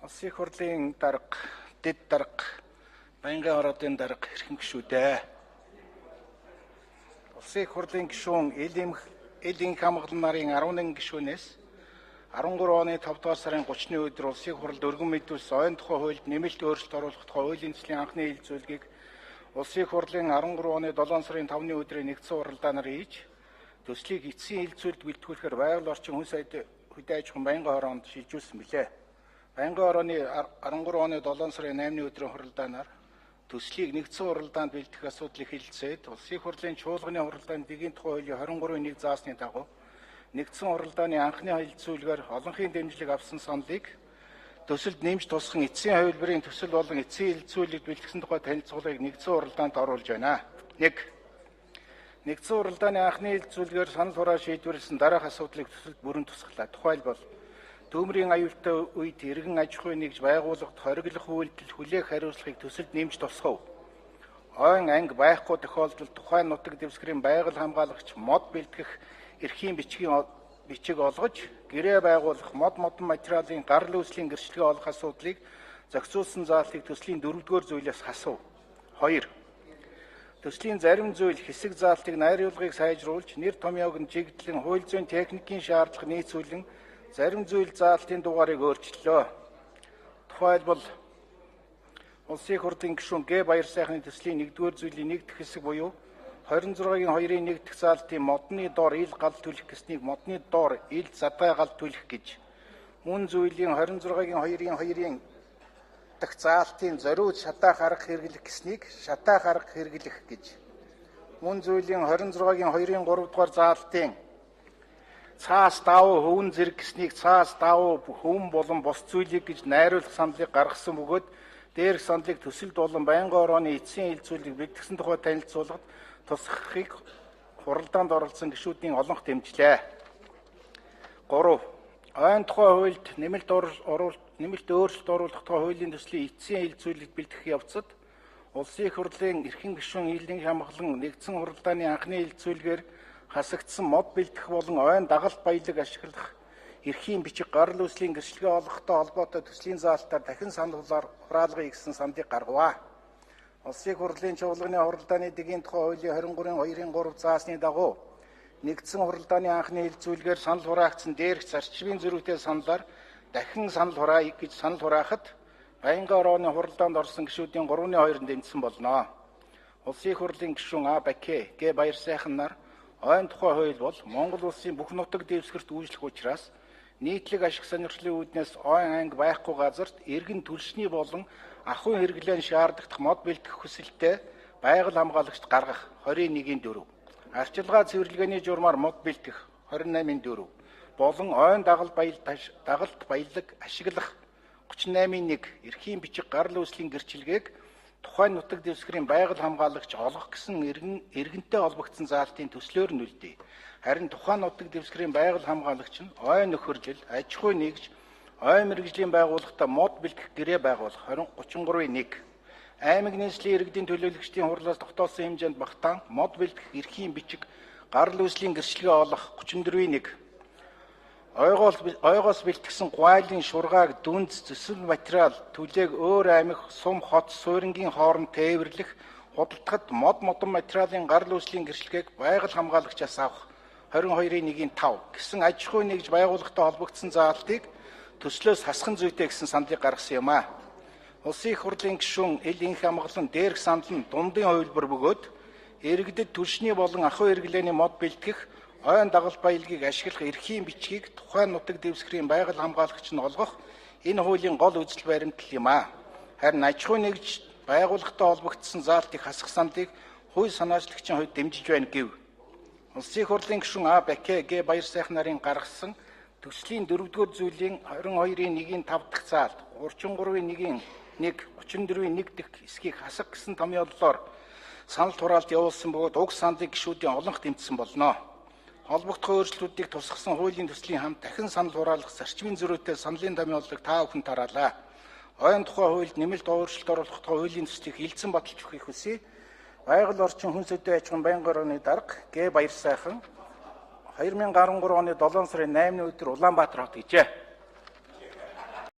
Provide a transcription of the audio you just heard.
Улсын их хурлын дарга, дэд дарга, байнгын ороодын дарга хэрхэн гишүүдээ. Улсын их хурлын гишүүн ил энх хамгаалал нарын 11 гишүүнээс 13 оны 5 дугаар сарын 30-ны өдөр улсын их хуралд өргөн мэдүүлсэн ойн тухай хуульд нэмэлт өөрчлөлт оруулах тухай хуулийн төслийн анхны хэлэлцүүлгийг улсын их хурлын 13 оны 7 сарын 5-ны өдрийн нэгдсэн уралдаанаар хийж төслийг эцсийн хэлэлцүүлэлд бэлтгүүлэхээр байгаль орчин хүн сайдын хөдөө аж ахуйн байнгын хороонд шилжүүлсэн билээ. Байнгын хорооны 13 оны 7 сарын 8-ны өдрийн хуралдаанаар төслийг нэгдсэн уралдаанд бэлтгэх асуудлыг хэлэлцээд улсын их хурлын чуулганы хуралдаанд дэгийн тухай хуулийн 23-ийг заасны дагуу нэгдсэн уралдааны анхны хэлэлцүүлгээр олонхын дэмжлэг авсан саналыг төсөлд нэмж тусган эцсийн хувилбарын төсөл болон эцсийн хэлэлцүүлэгт бэлтгэсэн тухай танилцуулгыг нэгдсэн уралдаанд оруулж байна. 1. Нэгдсэн уралдааны анхны хэлэлцүүлгээр санал хураа шийдвэрлсэн дараах асуудлыг төсөлд бүрэн тусгалаа. Тухайлбал Төмрийн аюултай үед иргэн аж ахуйн нэгж байгууллагт хориглох үйлдэл хүлээх хариуцлагыг төсөлд нэмж тусгав. Ойн анги байхгүй тохиолдолд тухайн нутаг дэвсгэрийн байгаль хамгаалагч мод бэлтгэх эрхийн бичиг олгож гэрээ байгуулах модон материалын гарал үүслийн гэрчлэгээ олох асуудлыг зохицуулсан заалтыг төслийн 4-р зүйлээс хасав. 2. Төслийн зарим зүйл хэсэг заалтыг найруулгыг сайжруулж нэр томьёог нь чиглэлэн хууль зүйн техникийн шаардлага нийцүүлэн зарим зүйл заалтын дугаарыг өөрчлөлөө. Тухайлбал улсын их хурлын гишүүн Г. Баяр сайхны төслийн 1-р зүйлийн нэг дэх хэсэг буюу 26-гийн 2-ын 1 дэх заалтын модны доор ил гал түлэх гэснийг модны доор ил задгай гал түлэх гэж, мөн зүйлийн 26-гийн 2-ын 2-ын дэх заалтын зориуд шатаах арга хэрэглэх гэснийг шатаах арга хэрэглэх гэж, мөн зүйлийн 26-гийн 2-ын 3 дугаар заалтын цаас давуу хөвөн зэрэг гэснийг цаас давуу хөвөн болон бос зүйлийг гэж найруулах саналыг гаргасан бөгөөд дээрх саналыг төсөлд болон байнгын хорооны эцсийн хэлэлцүүлгийг бэлтгэсэн тухай танилцуулгад тусгахыг хуралдаанд оролцсон гишүүдийн олонх дэмжлээ. 3. Ойн тухай хуульд нэмэлт өөрчлөлт оруулах тухай хуулийн төслийн эцсийн хэлэлцүүлгийг бэлтгэх явцад улсын их хурлын эрхэм гишүүн ил энх хамгаалан нэгдсэн хуралдааны анхны хэлэлцүүлгээр хасагдсан мод бэлтгэх болон ойн дагалт баялаг ашиглах эрхийн бичиг гарал үүслийн гэрчлэгээ олгохтой холбоотой төслийн заалтаар дахин санал хураалгыг гэсэн саналыг гаргаваа. Улсын их хурлын чуулганы хуралдааны дэгийн тухай хуулийн 23-ийн 2-ын 3 заасны дагуу нэгдсэн хуралдааны анхны хэлэлцүүлгээр санал хураагдсан дээрх зарчмын зөрүүтэй саналаар дахин санал хураая гэж санал хураахад байнгын хорооны хуралдаанд орсон гишүүдийн 3-2 дэмжсэн болно. Улсын их хурлын гишүүн А. Бакэ, Г. Баяр сайхан нар ойн тухай хууль бол Монгол улсын бүх нутаг дэвсгэрт үйлчлэх учраас нийтлэг ашиг сонирхлын үүднээс ойн анги байхгүй газарт иргэн түлшний болон ахуйн хэрэглээнд шаардлагах мод бэлтгэх хүсэлтэй байгаль хамгаалагчд гаргах 21-4, арчилгаа цэвэрлэгээний журмаар мод бэлтгэх 28-4 болон ойн дагалт баялаг ашиглах 38-1 эрхийн бичиг гарал үүслийн гэрчлэгээг тухайн нутаг дэвсгэрийн байгаль хамгаалагч олгох гэсэн иргэнтэй холбогдсон заалтын төслөөр нь үлдээ. Харин тухайн нутаг дэвсгэрийн байгаль хамгаалагч нь ойн нөхөрлөл, аж ахуй нэгж, ойн мэргэжлийн байгууллагатай мод бэлтгэх гэрээ байгуулах 33-1, аймаг нийслэлийн иргэдийн төлөөлөгчдийн хурлаас тогтоосон хэмжээнд багтаан мод бэлтгэх эрхийн бичиг гарал үүслийн гэрчлэгээ олох 34-1, ойгоос бэлтгэсэн гуайлын шургааг дүнз зүсэл материал түлээг өөр аймаг сум хот суурингийн хооронд тээвэрлэх худалдахад модон материалын гарал үүслийн гэрчлэгээг байгаль хамгаалагчаас авах 22-1-5 гэсэн аж ахуй нэгж байгууллагатай холбогдсон заалтыг төслөөс хасхан зүйтэй гэсэн саналыг гаргасан юм а. Улсын их хурлын гишүүн ил энх хамгаалан дээрх санал нь дундын хувилбар бөгөөд иргэдэд түлшний болон ахуй хэрэглээний мод бэлтгэх ойн дагалт баялагийг ашиглах эрхийн бичгийг тухайн нутаг дэвсгэрийн байгаль хамгаалагч нь олгох энэ хуулийн гол үзэл баримтлал юм а. Харин аж ахуй нэгж байгууллагатай холбогдсон заалтыг хасах саналыг хууль санаачлагчийн хувьд дэмжиж байна гэв. Улсын их хурлын гишүүн А. Бакэ, Г. Баяр сайхан нарын гаргасан төслийн 4-р зүйлийн 22-ийн 1-ийн 5 дахь заалт, 33-ийн 1-ийн 1, 34-ийн 1 дэх хэсгийг хасах гэсэн томьёоллоор санал хураалт явуулсан бөгөөд уг саналыг гишүүдийн олонх дэмжсэн болно. Холбогдох өөрчлөлтүүдийг тусгасан хуулийн төслийн хамт дахин санал хураалгах зарчмын зөрүүтэй саналын томьёолыг та бүхэн тараалаа. Ойн тухай хуульд нэмэлт өөрчлөлт оруулах тухай хуулийн төслийг хилцэн баталж өгөхийг хүсье. Байгаль орчин хүн сайдын аж ахуйн байнгын хорооны дарга Г. Баяр сайхан 2013 оны 7 сарын 8-ны өдөр Улаанбаатар хот гэжээ.